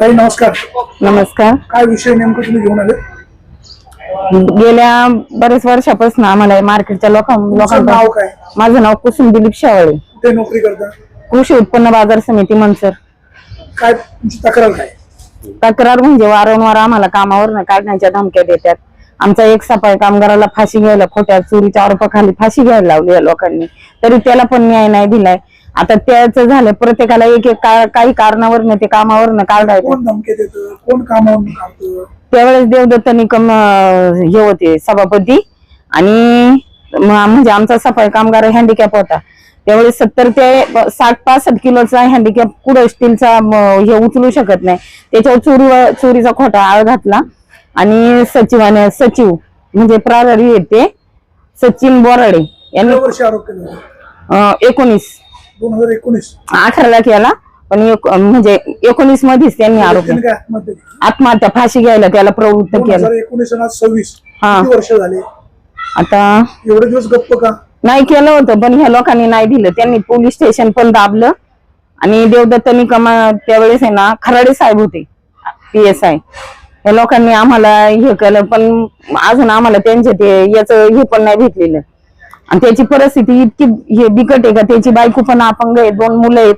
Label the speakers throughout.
Speaker 1: ताई नमस्कार.
Speaker 2: नमस्कार.
Speaker 1: काय विषय नेमकं तुम्ही घेऊन आले?
Speaker 2: गेल्या बरेच वर्षापासून आम्हाला मार्केटच्या
Speaker 1: तुमचं नाव काय?
Speaker 2: माझं नाव कुसुम दिलीप शेवाळे,
Speaker 1: कुठे नोकरी करता?
Speaker 2: कृषी उत्पन्न बाजार समिती मनसर.
Speaker 1: काय तुमची तक्रार काय?
Speaker 2: तक्रार म्हणजे वारंवार आम्हाला कामावर काढण्याच्या धमक्या देतात. आमचा एक सफाई कामगाराला फाशी घ्यायला, खोट्या चोरीच्या आरोपाखाली फाशी घ्यायला लावली या लोकांनी, तरी त्याला पण न्याय नाही दिलाय. आता त्याचं झालं, प्रत्येकाला एक एक काही कारणावरनं ते कामावरनं काढायचं.
Speaker 1: कोण धमकी देतं, कोण कामावरून काढतं?
Speaker 2: त्यावेळेस देवदत्त निकम हे होते सभापती, आणि म्हणजे आमचा सफाई कामगार हँडिकॅप होता. त्यावेळेस 70 ते 60-65 किलोचा हँडिकॅप कुठं स्टीलचा हे उचलू शकत नाही, त्याच्यावर चोरीचा खोटा आळ घातला. आणि सचिव म्हणजे प्रभारी येते सचिन बोराडे यांनी
Speaker 1: वर्षी आरोप केला?
Speaker 2: 2019 18ला केला, पण म्हणजे 19 मध्येच त्यांनी आरोप आत्महत्या फाशी घ्यायला त्याला प्रवृत्त केलं.
Speaker 1: 2019 आणि 26 वर्ष झाले.
Speaker 2: आता
Speaker 1: एवढे दिवस गप्प का?
Speaker 2: नाही केलं होतं, पण ह्या लोकांनी नाही दिलं. त्यांनी पोलीस स्टेशन पण दाबलं. आणि देवदत्त निकम त्यावेळेस आहे ना, खराडे साहेब होते PSI. या लोकांनी आम्हाला हे केलं, पण अजून आम्हाला त्यांचे ते याचं हे पण नाही भेटलेलं. आणि त्याची परिस्थिती इतकी हे बिकट आहे का, त्याची बायको पण अपंग आहे, 2 मुलं आहेत,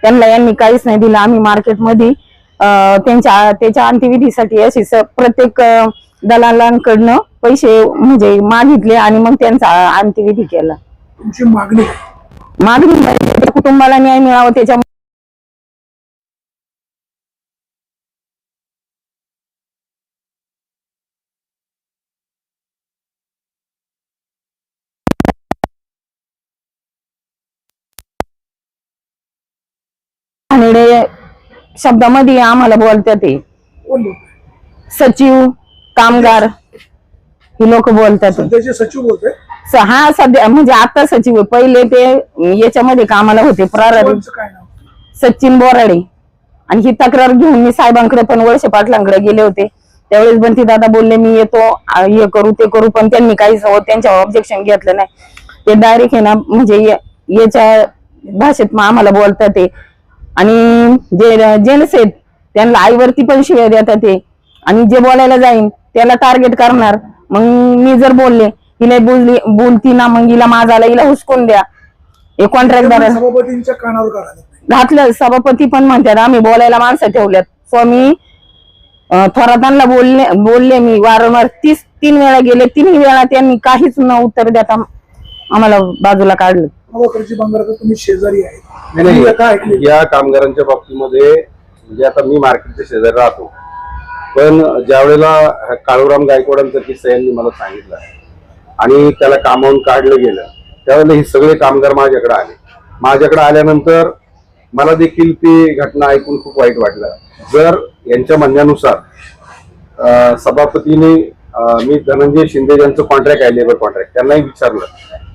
Speaker 2: त्यांना यांनी काहीच नाही दिलं. आम्ही मार्केटमध्ये त्याच्या अंत्यविधीसाठी अशी प्रत्येक दलालांकडनं पैसे म्हणजे मागितले आणि मग त्यांचा अंत्यविधी केला.
Speaker 1: तुमची मागणी
Speaker 2: म्हणजे कुटुंबाला न्याय मिळावा, त्याच्या शब्दामध्ये आम्हाला बोलतात. ते सचिव कामगार ही लोक बोलतात.
Speaker 1: सध्याचे सचिव बोलते?
Speaker 2: हा सध्या म्हणजे आता सचिव, पहिले ते याच्यामध्ये कामाला होते प्रभारी सचिन बोराडे. आणि ही तक्रार घेऊन मी साहेबांकडे पण वळसे पाटलांकडे गेले होते. त्यावेळेस बंटी दादा बोलले मी येतो, हे करू ते करू, पण त्यांनी काहीच त्यांच्यावर ऑब्जेक्शन घेतलं नाही. ते डायरेक्ट आहे ना, म्हणजे याच्या भाषेत आम्हाला बोलतात ते. आणि जे जेंट्स आहेत त्यांना आईवरती पण शिव्या देतात ते. आणि जे बोलायला जाईन त्याला टार्गेट करणार. मग मी जर बोलले हिला बोलती ना, मग हिला माझाला हिला हुसकून द्या. हे कॉन्ट्रॅक्टदार
Speaker 1: सभापतींच्या कानावर
Speaker 2: घातलं. सभापती पण म्हणतात आम्ही बोलायला माणसं ठेवल्यात. स्वामी थोरातांना बोलले मी वारंवार 3 वेळा गेले, 3 वेळा त्यांनी काहीच न उत्तर देता आम्हाला बाजूला काढलं.
Speaker 1: तुम्ही शेजारी आहे?
Speaker 3: या कामगारांच्या बाबतीमध्ये म्हणजे आता मी मार्केटच्या शेजारी राहतो, पण ज्या वेळेला काळूराम गायकवाडांचा किस्सा यांनी मला सांगितलं आणि त्याला कामावून काढलं गेलं, त्यावेळेला हे सगळे कामगार माझ्याकडे आल्यानंतर मला देखील ती घटना ऐकून खूप वाईट वाटलं. जर यांच्या म्हणण्यानुसार सभापतीने मी धनंजय शिंदे ज्यांचं कॉन्ट्रॅक्ट आहे, लेबर कॉन्ट्रॅक्ट, त्यांनाही विचारलं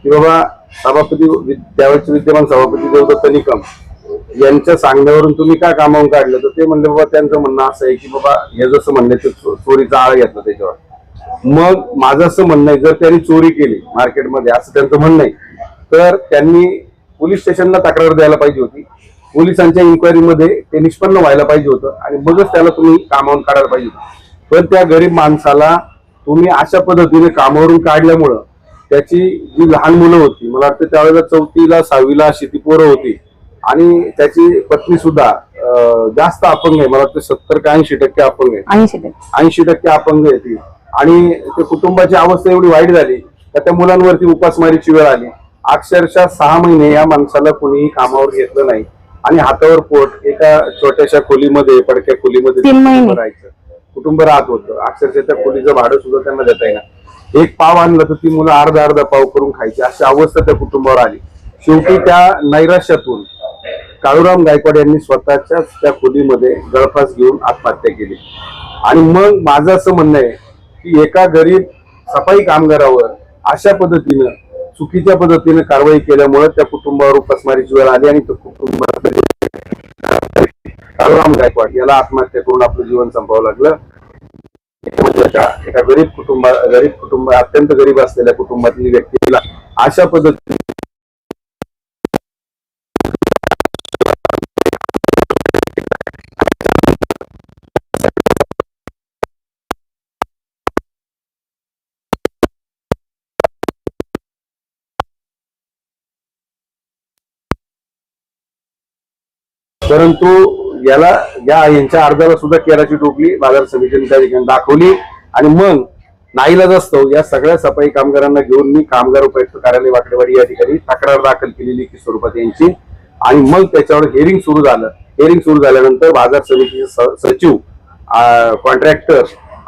Speaker 3: की बाबा सभापती, त्यावेळेचे विद्यमान सभापती देवदत्त निकम यांच्या सांगण्यावरून तुम्ही काय कामावून काढलं? तर ते म्हणले बाबा त्यांचं म्हणणं असं आहे की बाबा हे जसं म्हणले ते चोरीचा आळ घेतला त्याच्यावर. मग माझं असं म्हणणं आहे, जर त्यांनी चोरी केली मार्केटमध्ये असं त्यांचं म्हणणं आहे, तर त्यांनी पोलीस स्टेशनला तक्रार द्यायला पाहिजे होती. पोलिसांच्या इन्क्वायरीमध्ये ते निष्पन्न व्हायला पाहिजे होतं आणि मगच त्याला तुम्ही कामावरून काढायला पाहिजे होतं. पण त्या गरीब माणसाला तुम्ही अशा पद्धतीने कामावरून काढल्यामुळं त्याची जी लहान मुलं होती, मला वाटतं त्यावेळेला 4वीला 6वीला अशी ती पोरं होती, आणि त्याची पत्नी सुद्धा जास्त अपंग आहे, मला वाटतं 70 का 80% अपंग आहे, 80% अपंग आहे ती. आणि त्या कुटुंबाची अवस्था एवढी वाईट झाली तर त्या मुलांवरती उपासमारीची वेळ आली. अक्षरशः 6 महिने या माणसाला कोणीही कामावर घेतलं नाही आणि हातावर पोट एका छोट्याशा खोलीमध्ये, पडक्या खोलीमध्ये राहायचं कुटुंब राहत होतं. अक्षरशः त्या खोलीचं भाडं सुद्धा त्यांना देता येणार. एक पाव आणलं तर ती मुलं अर्धा पाव करून खायची, अशी अवस्था त्या कुटुंबावर आली. शेवटी त्या नैराश्यातून काळूराम गायकवाड यांनी स्वतःच्याच त्या खोलीमध्ये गळफास घेऊन आत्महत्या केली. आणि मग माझं असं म्हणणं आहे की एका गरीब सफाई कामगारावर अशा पद्धतीनं चुकीच्या पद्धतीने कारवाई केल्यामुळे त्या कुटुंबावर उपासमारीची वेळ आली आणि काळूराम गायकवाड याला आत्महत्या करून आपलं जीवन संपवावं लागलं. एका गरीब कुटुंब अत्यंत गरीब असलेल्या कुटुंबातील व्यक्तीला अशा पद्धतीने परंतु यांच्या अर्जाला सुद्धा केराची टोपली बाजार समितीने त्या ठिकाणी दाखवली आणि मग नाईलाज असतो या सगळ्या सफाई कामगारांना घेऊन मी कामगार उपायुक्त कार्यालय वाकडेवाडी या ठिकाणी तक्रार दाखल केली लेखी स्वरूपात यांची आणि मग त्याच्यावर हिअरिंग सुरू झालं. हिअरिंग सुरू झाल्यानंतर बाजार समितीचे सचिव, कॉन्ट्रॅक्टर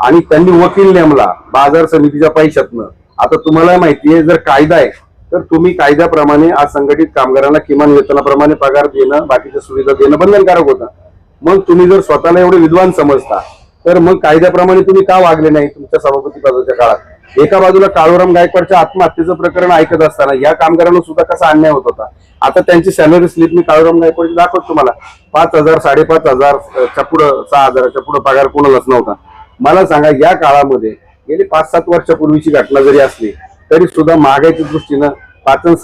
Speaker 3: आणि त्यांनी वकील नेमला बाजार समितीच्या पैशातनं. आता तुम्हाला माहिती आहे, जर कायदा आहे तर तुम्ही कायद्याप्रमाणे असंघटित कामगारांना किमान वेतनाप्रमाणे पगार देणं, बाकीच्या सुविधा देणं बंधनकारक होतं. मग तुम्ही जर स्वतःला एवढे विद्वान समजता तर मग कायद्याप्रमाणे तुम्ही का वागले नाही तुमच्या सभापती पदाच्या काळात? एका बाजूला काळूराम गायकवाडच्या आत्महत्येचं प्रकरण ऐकत असताना या कामगारांना सुद्धा कसा अन्याय होत होता. आता त्यांची सॅलरी स्लिप मी काळूराम गायकवाडची दाखवतो तुम्हाला. 5,000, 5,500च्या पुढं, 6,000च्या पुढं पगार कोणालाच नव्हता. मला सांगा, या काळामध्ये गेली 5-7 वर्षापूर्वीची घटना जरी असली तरी सुद्धा महागाईच्या दृष्टीनं 5 आणि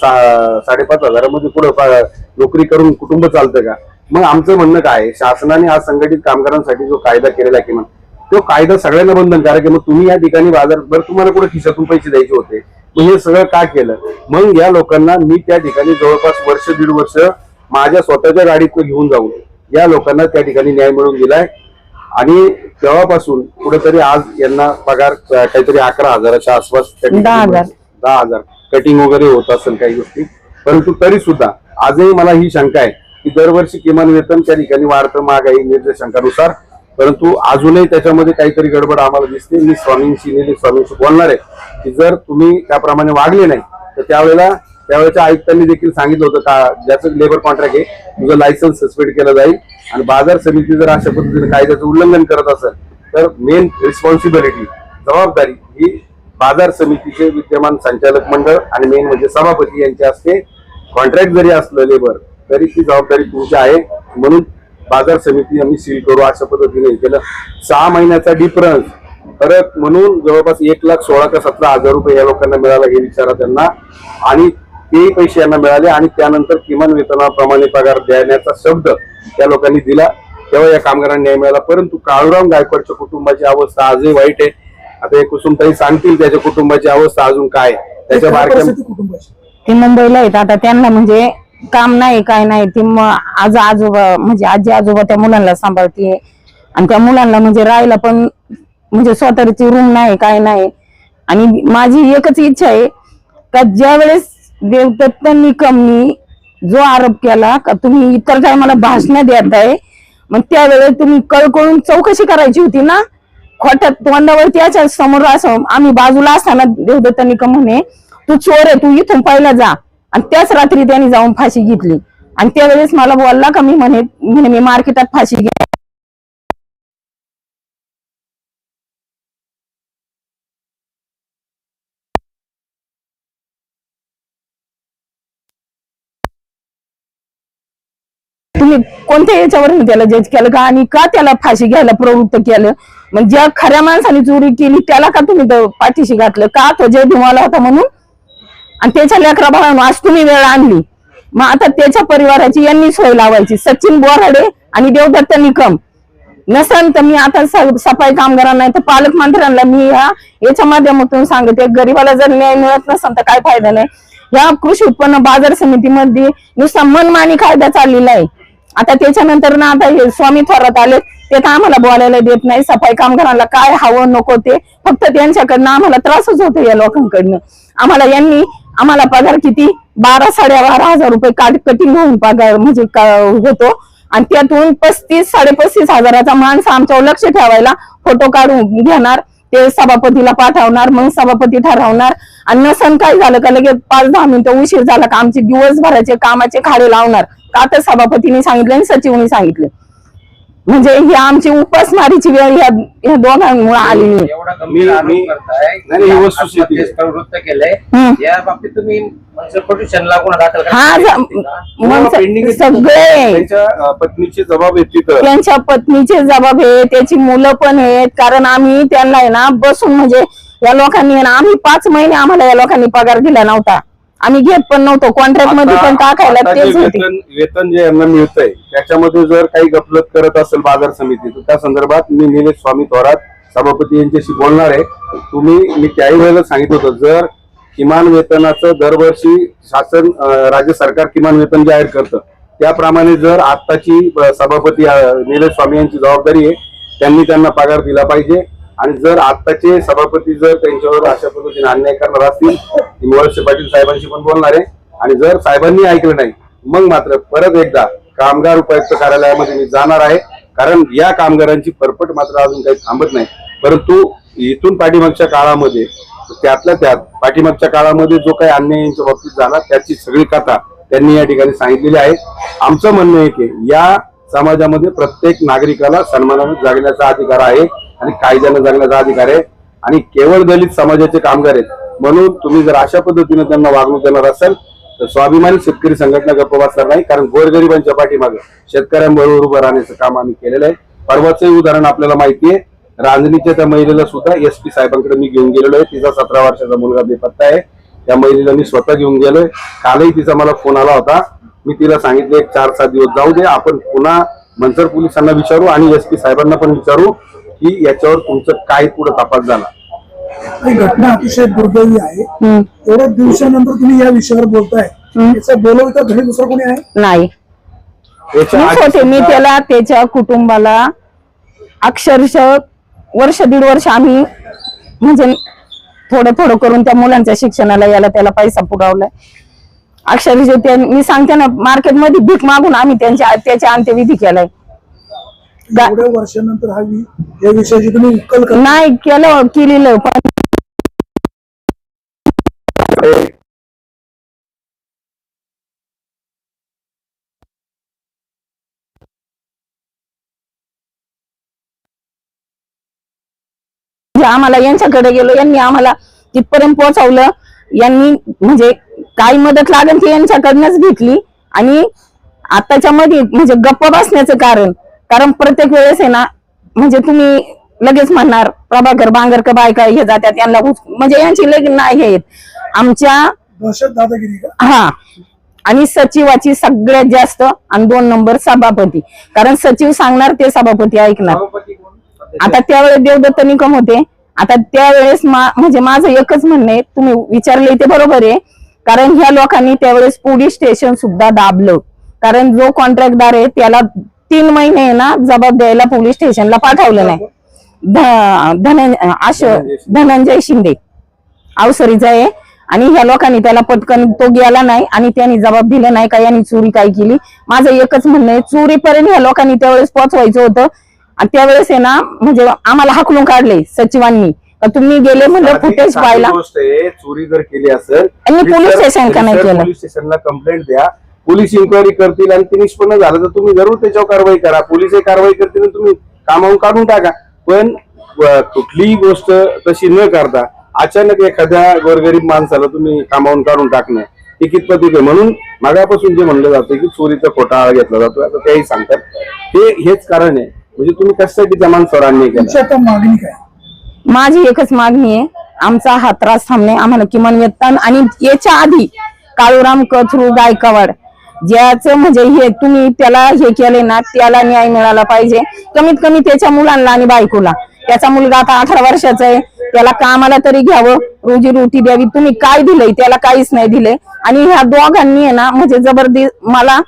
Speaker 3: 6, 5,500मध्ये पुढे नोकरी करून कुटुंब चालतं का? मग आमचं म्हणणं काय आहे, शासनाने आज संघटित कामगारांसाठी जो कायदा केलेला आहे किमान तो कायदा सगळ्यांना बंधनकारक आहे. मग तुम्ही या ठिकाणी बाजारभर तुम्हाला कुठे खिशातून पैसे द्यायचे होते, मग हे सगळं का केलं? मग या लोकांना मी त्या ठिकाणी जवळपास 1-1.5 वर्ष माझ्या स्वतःच्या गाडीत घेऊन जाऊन या लोकांना त्या ठिकाणी न्याय मिळवून दिलाय आणि तेव्हापासून कुठेतरी आज यांना पगार काहीतरी 11,000च्या आसपास, 10,000 कटिंग वगैरे होत असेल काही गोष्टी. परंतु तरी सुद्धा आजही मला ही शंका आहे की दरवर्षी किमान वेतन त्या ठिकाणी वाढतं महागाई निर्देशांकानुसार, परंतु अजूनही त्याच्यामध्ये काहीतरी गडबड आम्हाला दिसते. मी स्वामींशी बोलणार आहे की जर तुम्ही त्याप्रमाणे वागले नाही तर त्यावेळेच्या आयुक्तांनी देखील सांगितलं होतं का ज्याचं लेबर कॉन्ट्रॅक्ट आहे तुझं लायसन्स सस्पेंड केलं जाईल आणि बाजार समिती जर अशा पद्धतीने कायद्याचं उल्लंघन करत असेल तर मेन रिस्पॉन्सिबिलिटी, जबाबदारी ही बाजार समितीचे विद्यमान संचालक मंडळ आणि मेन म्हणजे सभापती यांचे असते. कॉन्ट्रॅक्ट जरी असलं लेबर तरी ती जबाबदारी तुमची आहे. म्हणून बाजार समिती आम्ही सील करू अशा पद्धतीने केलं. 6 महिन्याचा डिफरन्स फरक म्हणून जवळपास 1,16,000 का 17,000 रुपये या लोकांना मिळाला हे विचारा त्यांना, आणि तेही पैसे यांना मिळाले आणि त्यानंतर किमान वेतनाप्रमाणे पगार देण्याचा शब्द त्या लोकांनी दिला, तेव्हा या कामगारांना न्याय मिळाला. परंतु काळूराम गायकवाडच्या कुटुंबाची अवस्था आजही वाईट आहे. आता हे कुसुमताई सांगतील त्याच्या कुटुंबाची अवस्था अजून काय. त्याच्या बारक्या
Speaker 1: कुटुंबाची
Speaker 2: ते मुंबईला आहेत. आता त्यांना म्हणजे काम नाही काय नाही, ती आज आजोबा म्हणजे आजी आजोबा त्या मुलांना सांभाळते आणि त्या मुलांना म्हणजे राहायला पण म्हणजे स्वतःची रूम नाही काय नाही. आणि माझी एकच इच्छा आहे का ज्या वेळेस देवदत्त निकमनी जो आरोप केला का तुम्ही इतर टायमाला भाषण देताय, मग त्यावेळेस तुम्ही कळकळून चौकशी करायची होती ना. खोट्यात तोंडावर त्याच्या समोर असं आम्ही बाजूला असताना देवदत्त निकम म्हणे तू चोर आहे, तू इथून पहिला जा, आणि त्याच रात्री त्यांनी जाऊन फाशी घेतली. आणि त्यावेळेस मला बोलला का मी मी मार्केटात फाशी घे. तुम्ही कोणत्या याच्यावर त्याला जज केलं का आणि का त्याला फाशी घ्यायला प्रवृत्त केलं? मग ज्या खऱ्या माणसाने चोरी केली त्याला का तुम्ही पाठीशी घातलं का? तो जय भीमाला होता म्हणून, आणि त्याच्या लेकरा बाळांना आज तुम्ही वेळ आणली. मग आता त्याच्या परिवाराची यांनी सोय लावायची. सचिन बोराडे आणि देवदत्त निकम नसन तर मी आता सफाई कामगारांना तर पालकमंत्र्यांना मी याच्या माध्यमातून सांगते, गरीबाला जर न्याय मिळत नसेल तर काय फायदा नाही. या कृषी उत्पन्न बाजार समितीमध्ये नुसता मनमानी कायदा चाललेला आहे. आता त्याच्यानंतर ना आता हे स्वामी थोरात आले ते तर आम्हाला बोलायला देत नाही. सफाई कामगारांना काय हवं नको ते फक्त त्यांच्याकडनं आम्हाला त्रासच होतो या लोकांकडनं. आम्हाला पगार किती 12-12,500 रुपये कटिंग होऊन पगार म्हणजे होतो, आणि त्यातून 35-35 हजाराचा माणसं आमच्यावर लक्ष ठेवायला फोटो काढून घेणार, ते सभापतीला पाठवणार, मग सभापती ठरवणार. आणि नसन काय झालं का लगेच 5-10 मिनिटं उशीर झाला का आमचे दिवसभराचे कामाचे खाडे लावणार का तर सभापतीने सांगितलं आणि सचिवने सांगितलं. म्हणजे ही आमची उपासमारीची वेळ ह्या दोघांमुळे आलेली.
Speaker 4: प्रवृत्त केलंय या बाबतीत तुम्ही
Speaker 2: सगळे
Speaker 3: पत्नीचे जबाब आहेत,
Speaker 2: त्यांच्या पत्नीचे जबाब आहे, त्याची मुलं पण आहेत. कारण आम्ही त्यांना आहे ना बसून म्हणजे या लोकांनी ना आम्ही 5 महिने आम्हाला या लोकांनी पगार दिला नव्हता, आम्ही घेत पण नव्हतो. कॉन्ट्रॅक्ट मध्ये पण टाकायला तेच होते.
Speaker 3: वेतन जे यांना मिळतंय त्याच्यामध्ये जर काही गफलत करत असेल बाजार समिती तर त्या संदर्भात मी निलेश स्वामी थोरात सभापती यांच्याशी बोलणार आहे. मी त्याही वेळेला सांगितलं होतं जर किमान वेतनाचं दरवर्षी शासन राज्य सरकार किमान वेतन जाहीर करतं त्याप्रमाणे जर आत्ताची सभापती निलेश स्वामी यांची जबाबदारी आहे, त्यांनी त्यांना पगार दिला पाहिजे. आणि जर आत्ताचे सभापती जर त्यांच्यावर अशा पद्धतीने अन्याय करणार असतील, वळसे पाटील साहेबांशी पण बोलणार आहे. आणि जर साहेबांनी ऐकलं नाही, मग मात्र परत एकदा कामगार उपायुक्त कार्यालयामध्ये मी जाणार आहे. कारण या कामगारांची परपट मात्र अजून काही थांबत नाही. परंतु इथून पाठीमागच्या काळामध्ये, त्यातल्या त्यात पाठीमागच्या काळामध्ये जो काही अन्याय यांच्या बाबतीत झाला त्याची सगळी कथा त्यांनी या ठिकाणी सांगितलेली आहे. आमचं म्हणणं आहे की या समाजामध्ये प्रत्येक नागरिकाला सन्मानाने जगण्याचा अधिकार आहे आणि कायद्याने जगण्याचा अधिकार आहे. आणि केवळ दलित समाजाचे कामगार आहेत म्हणून तुम्ही जर अशा पद्धतीने त्यांना वागणूक देणार असाल तर स्वाभिमानी शेतकरी संघटना गप्प बसणार नाही. कारण गोरगरिबांच्या पाठीमागे शेतकऱ्यांबरोबर उभं राहण्याचं काम आम्ही केलेलं आहे. परवाचं उदाहरण आपल्याला माहिती आहे, रांजणीच्या त्या महिलेला सुद्धा SP साहेबांकडे मी घेऊन गेलेलो आहे. तिचा 17 वर्षाचा मुलगा बेपत्ता आहे. त्या महिलेला मी स्वतः घेऊन गेलोय. कालही तिचा मला फोन आला होता. मी तिला सांगितलं एक 4-7 दिवस जाऊ दे, आपण पुन्हा मनसर पोलिसांना विचारू आणि SP साहेबांना पण विचारू की याच्यावर तुमचं काय पुढे तपास झाला.
Speaker 1: ही घटना अतिशय दुर्दैवी आहे. एवढ्या दिवसानंतर तुम्ही या विषयावर बोलताय, याचं बोलवता घरी दुसरं कोणी आहे?
Speaker 2: नाही,
Speaker 3: याच्या
Speaker 2: मीच होते. मी त्याला त्याच्या कुटुंबाला अक्षरशः 1-1.5 वर्ष आम्ही म्हणजे थोडं थोडं करून त्या मुलांच्या शिक्षणाला याला त्याला पैसा पुरवलाय. अक्षरशः मी सांगते ना, मार्केटमध्ये भीक मागून आम्ही त्याच्या अंत्यविधी केलाय.
Speaker 1: एवढ्या वर्षानंतर या विषयाची तुम्ही उकल करता?
Speaker 2: नाही केलेलं पण आम्हाला यांच्याकडे गेलो, यांनी आम्हाला तिथपर्यंत पोहोचवलं. यांनी म्हणजे काही मदत लागेल ती यांच्याकडनंच घेतली. आणि आताच्या मध्ये म्हणजे गप्प बसण्याचं कारण प्रत्येक वेळेस आहे ना, म्हणजे तुम्ही लगेच म्हणणार प्रभाकर बांगरकर बायका हे जातात यांना म्हणजे यांची लगेच नाही आहेत आमच्या
Speaker 1: दहशत दादागिरी का?
Speaker 2: हा. आणि सचिवाची सगळ्यात जास्त आणि 2 नंबर सभापती. कारण सचिव सांगणार ते सभापती ऐकणार. आता त्यावेळेस देवदत्त निकम होते. आता त्यावेळेस म्हणजे माझं एकच म्हणणं आहे, तुम्ही विचारले ते बरोबर आहे. कारण ह्या लोकांनी त्यावेळेस पोलीस स्टेशन सुद्धा दाबलं. कारण जो कॉन्ट्रॅक्टदार आहे त्याला 3 महिने ना जबाब द्यायला पोलीस स्टेशनला पाठवलं नाही. धनंजय शिंदे अवसरीचा आहे. आणि ह्या लोकांनी त्याला पटकन तो गेला नाही आणि त्यांनी जबाब दिला नाही का यांनी चोरी काय केली. माझं एकच म्हणणं आहे, चोरीपर्यंत ह्या लोकांनी त्यावेळेस पोहोचवायचं होतं. आणि त्यावेळेस आहे ना म्हणजे आम्हाला हाकलून काढले सचिवांनी. तुम्ही गेले म्हणजे फुटेज पाहिला.
Speaker 3: गोष्ट आहे, चोरी जर केली असेल
Speaker 2: त्यांनी पोलीस स्टेशन का नाही केलं?
Speaker 3: पोलीस स्टेशनला कंप्लेंट द्या, पोलीस इन्क्वायरी करतील आणि ते निष्पन्न झालं तर तुम्ही जरूर त्याच्यावर कारवाई करा. पोलीसही कारवाई करतील आणि तुम्ही कामावून काढून टाका. पण कुठलीही गोष्ट तशी न करता अचानक एखाद्या गोरगरीब माणसाला तुम्ही कामावून काढून टाकणं हे कितपत आहे. म्हणून मागापासून जे म्हणलं जातं की चोरीचा खोटा आळा घेतला जातो, आता तेही सांगतात हेच कारण आहे. म्हणजे तुम्ही कशासाठी त्या माणसावर अन्याय केला?
Speaker 1: आता मागणी काय?
Speaker 2: माझी एकच मागणी आहे, आमचा हा त्रास थांबणे. आम्हाला किमान वेतन आणि याच्या आधी काळूराम कथरू गायकवाड ज्याचं म्हणजे हे तुम्ही त्याला हे केले ना, त्याला न्याय मिळाला पाहिजे. कमीत कमी त्याच्या मुलांना आणि बायकोला. त्याचा मुलगा आता 18 वर्षाचा आहे, त्याला कामाला तरी घ्यावं, रोजी रोटी द्यावी. तुम्ही काय दिलंय त्याला? काहीच नाही दिले. आणि ह्या दोघांनी आहे ना म्हणजे जबरदस्त मला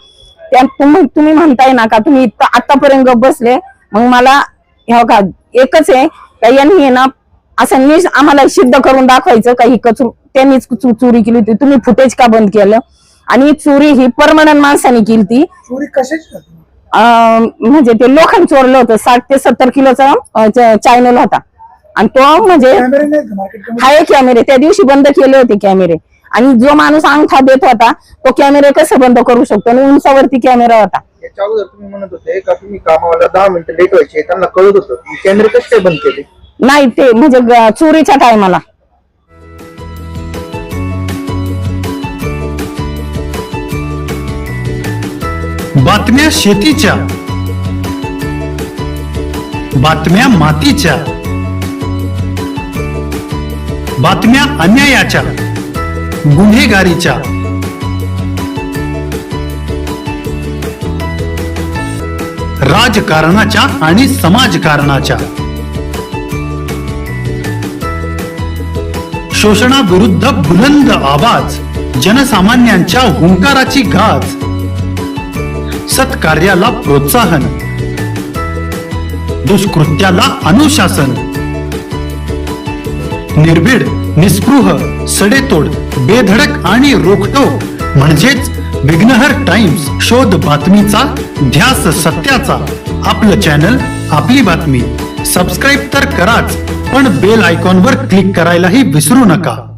Speaker 2: तुम्ही म्हणताय ना का तुम्ही आतापर्यंत गप बसले. मग मला ह्या का एकच आहे का यांनी ना असं आम्हाला सिद्ध करून दाखवायचं का ही त्यांनीच चोरी केली होती. तुम्ही फुटेज का बंद केलं? आणि चोरी ही परमनंट माणसाने केली ती.
Speaker 1: चोरी कशाची?
Speaker 2: म्हणजे ते लोखंड चोरलं होतं. 60 ते 70 किलोचा चॅनल होता. आणि तो म्हणजे आहे कॅमेरे त्या दिवशी बंद केले होते कॅमेरे. आणि जो माणूस अंगठा देत होता तो कॅमेरे कसं बंद करू शकतो? आणि उंचावरती कॅमेरा होता.
Speaker 5: याच्या अगोदर तुम्ही म्हणत होते का तुम्ही कामाला 10 मिनिटं लेट व्हायचे, त्यांना कळत होतं. कॅमेरे कसे काय बंद केले?
Speaker 2: नाही ते म्हणजे चोरीच्या टायमाला.
Speaker 6: बातम्या शेतीच्या, बातम्या मातीच्या, बातम्या अन्यायाच्या, गुन्हेगारीच्या, राजकारणाच्या आणि समाजकारणाच्या, शोषणाविरुद्ध बुलंद आवाज, जनसामान्यांच्या हुंकाराची गाज. सत्कार्याला प्रोत्साहन, दुष्कृत्याला अनुशासन, निर्भीड, निस्पृह, सडेतोड, बेधडक आणि रोखटोक म्हणजेच विघ्नहर टाइम्स. शोध बातमीचा, ध्यास सत्याचा. आपलं चॅनल, आपली बातमी. सबस्क्राईब तर कराच, पण बेल आयकॉनवर क्लिक करायलाही विसरू नका.